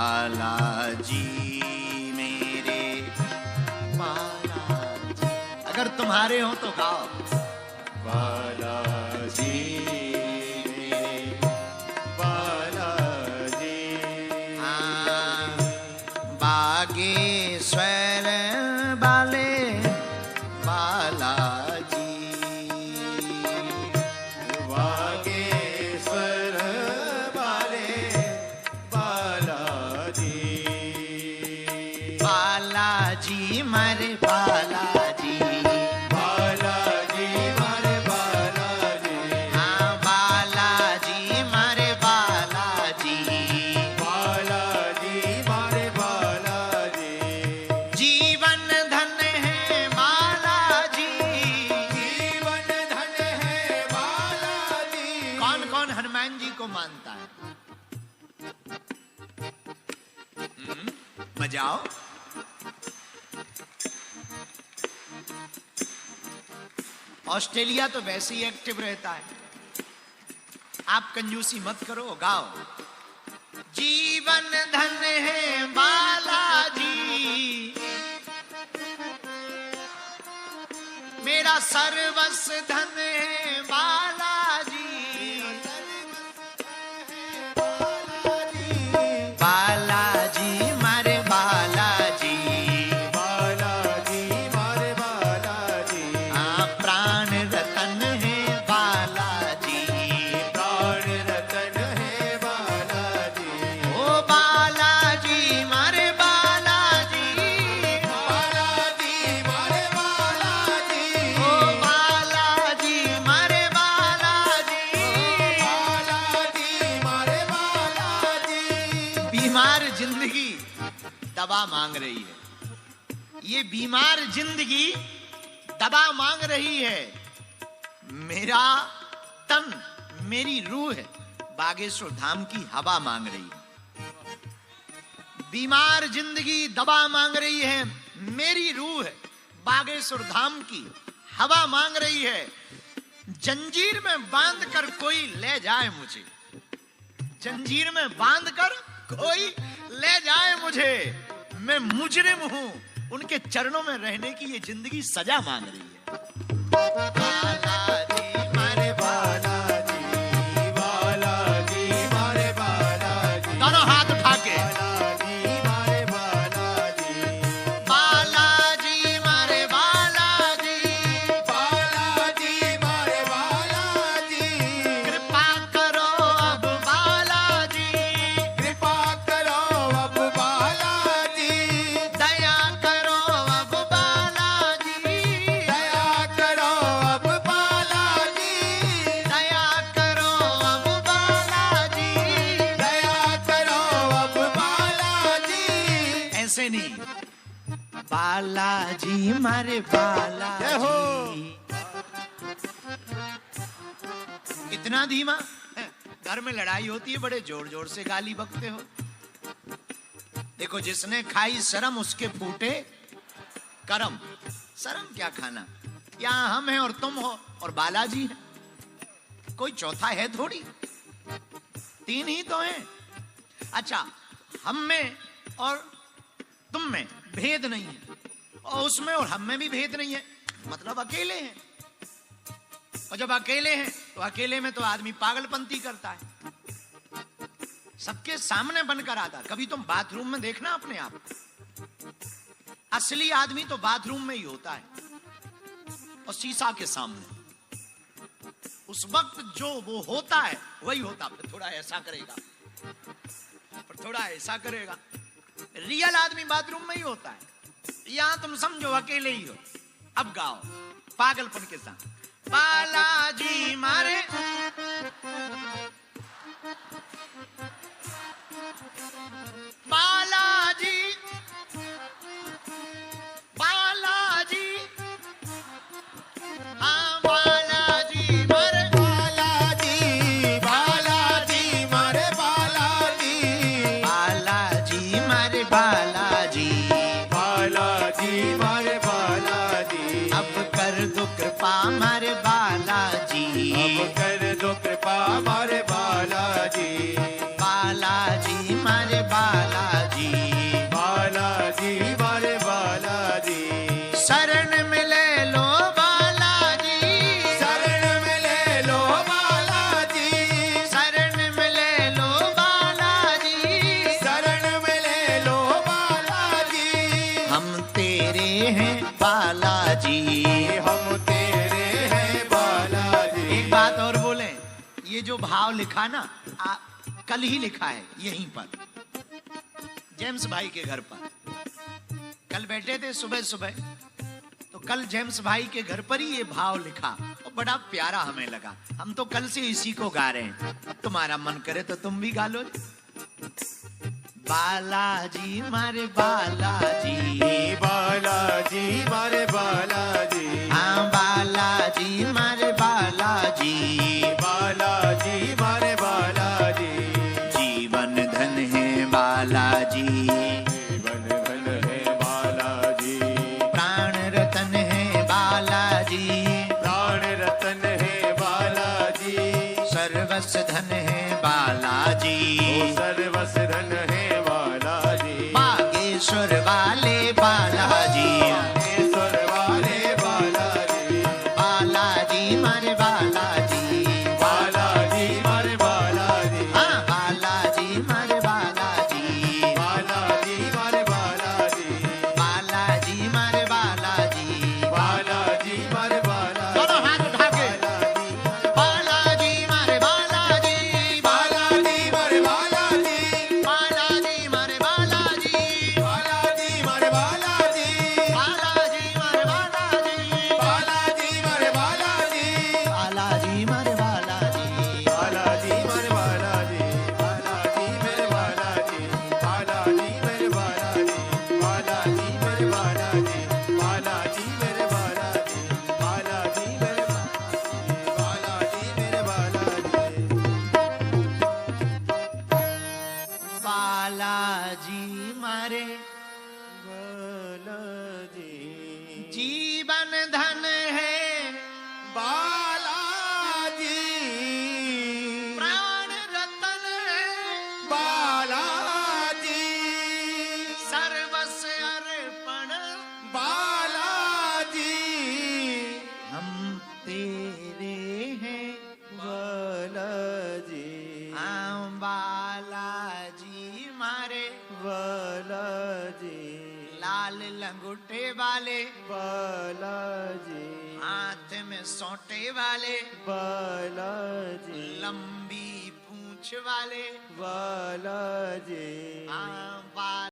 बालाजी मेरे बालाजी। अगर तुम्हारे हो तो गाओ। बालाजी मेरे बालाजी। बागेश्वर वाले बालाजी। बागेश्वर वाले बालाजी। बालाजी मारे बालाजी। बालाजी मारे बालाजी। हाँ बालाजी मारे बालाजी। बालाजी मारे बालाजी। जीवन धन है बालाजी। जीवन धन है बालाजी। कौन कौन हनुमान जी को मानता है? बजाओ। ऑस्ट्रेलिया तो वैसे ही एक्टिव रहता है। आप कंजूसी मत करो, गाओ। जीवन धन है बालाजी। मेरा सर्वस्व धन है बालाजी। बालाजी मारे बालाजी। बालाजी मारे बालाजी। हाँ प्राण रतन है बालाजी। प्राण रतन है बालाजी। ओ बालाजी मारे बालाजी। बालाजी मारे बालाजी। ओ बालाजी मारे बालाजी। बालाजी मारे बालाजी। बीमार जिंदगी दवा मांग रही है। ये बीमार जिंदगी दवा मांग रही है। मेरा तन मेरी रूह है बागेश्वर धाम की हवा मांग रही है। बीमार जिंदगी दवा मांग रही है। मेरी रूह है बागेश्वर धाम की हवा मांग रही है। जंजीर में बांध कर कोई ले जाए मुझे। जंजीर में बांध कर कोई ले जाए मुझे। मैं मुजरिम हूं, उनके चरणों में रहने की ये जिंदगी सजा मांग रही है। बालाजी मारे बालाजी। बालाजी मारे बालाजी। दोनों हाथ उठा के। बालाजी मारे बालाजी। बालाजी मारे बालाजी। बालाजी मारे बालाजी। कृपा करो अब बालाजी। कृपा करो अब बालाजी। दया करो अब बालाजी। दया करो अब बालाजी। दया करो अब बालाजी। दया करो अब बालाजी। ऐसे नहीं, बालाजी मारे बालाजी। इतना धीमा? घर में लड़ाई होती है, बड़े जोर जोर से गाली बकते हो। देखो, जिसने खाई शर्म उसके फूटे करम। शर्म क्या खाना? यहाँ हम हैं और तुम हो और बालाजी है। कोई चौथा है थोड़ी, तीन ही तो हैं। अच्छा, हम में और तुम में भेद नहीं है, और उसमें और हम में भी भेद नहीं है, मतलब अकेले हैं। और जब अकेले हैं तो अकेले में तो आदमी पागलपंती करता है, सबके सामने बनकर आता है। कभी तुम बाथरूम में देखना अपने आप, असली आदमी तो बाथरूम में ही होता है और शीशा के सामने। उस वक्त जो वो होता है वही होता है। थोड़ा ऐसा करेगा, पर थोड़ा ऐसा करेगा। रियल आदमी बाथरूम में ही होता है। यहां तुम समझो अकेले ही हो। अब गाओ पागलपन के साथ। बालाजी मारे बालाजी। बालाजी हाँ बालाजी मारे बालाजी। बालाजी मारे बालाजी। बालाजी मारे बालाजी। बालाजी मारे बालाजी। अब कर दो कृपा मारे बालाजी। अब कर दो भाव लिखा ना, कल ही लिखा है यहीं पर, जेम्स भाई के घर पर। कल बैठे थे सुबह सुबह, तो कल जेम्स भाई के घर पर ही ये भाव लिखा और बड़ा प्यारा हमें लगा। हम तो कल से इसी को गा रहे हैं, अब तुम्हारा मन करे तो तुम भी गा लो। बालाजी मारे बालाजी, बालाजी मारे बालाजी, हाँ बालाजी मारे बालाजी, बालाजी मारे बालाजी, जीवन धन है बालाजी, जीवन धन है बालाजी, प्राण रतन है बालाजी, प्राण रतन है बालाजी, सर्वस्व धन है बालाजी, सर्वस धन है बालाजी, बागेश्वर वाले बालाजी, ईश्वर वाले बालाजी, बालाजी मारे बालाजी, बालाजी मारे बालाजी, हाँ बालाजी मारे बालाजी, बालाजी मारे बालाजी, बालाजी मारे बालाजी, बालाजी मारे बालाजी, दोनों हाथ उठा के बालाजी मारे बालाजी, बालाजी मारे बालाजी, बालाजी मारे बालाजी, बालाजी मारे बालाजी, बालाजी मारे बालाजी, बालाजी मारे बालाजी, बालाजी मारे बालाजी, बालाजी मारे बालाजी, बालाजी मेरे बालाजी, बालाजी मेरे बालाजी, बालाजी मेरे बालाजी, बालाजी मेरे बालाजी, बालाजी मेरे बालाजी, बालाजी मेरे बालाजी, बालाजी मारे बालाजी, जीवन धन है बालाजी, प्राण रतन है बालाजी, सर्वस्व अर्पण बालाजी, हम तेरे हैं बालाजी, हम बालाजी मारे बालाजी, लाल लंगोटे वाले बालाजी, हाथ में सोटे वाले बालाजी, लंबी पूंछ वाले बालाजी, हाँ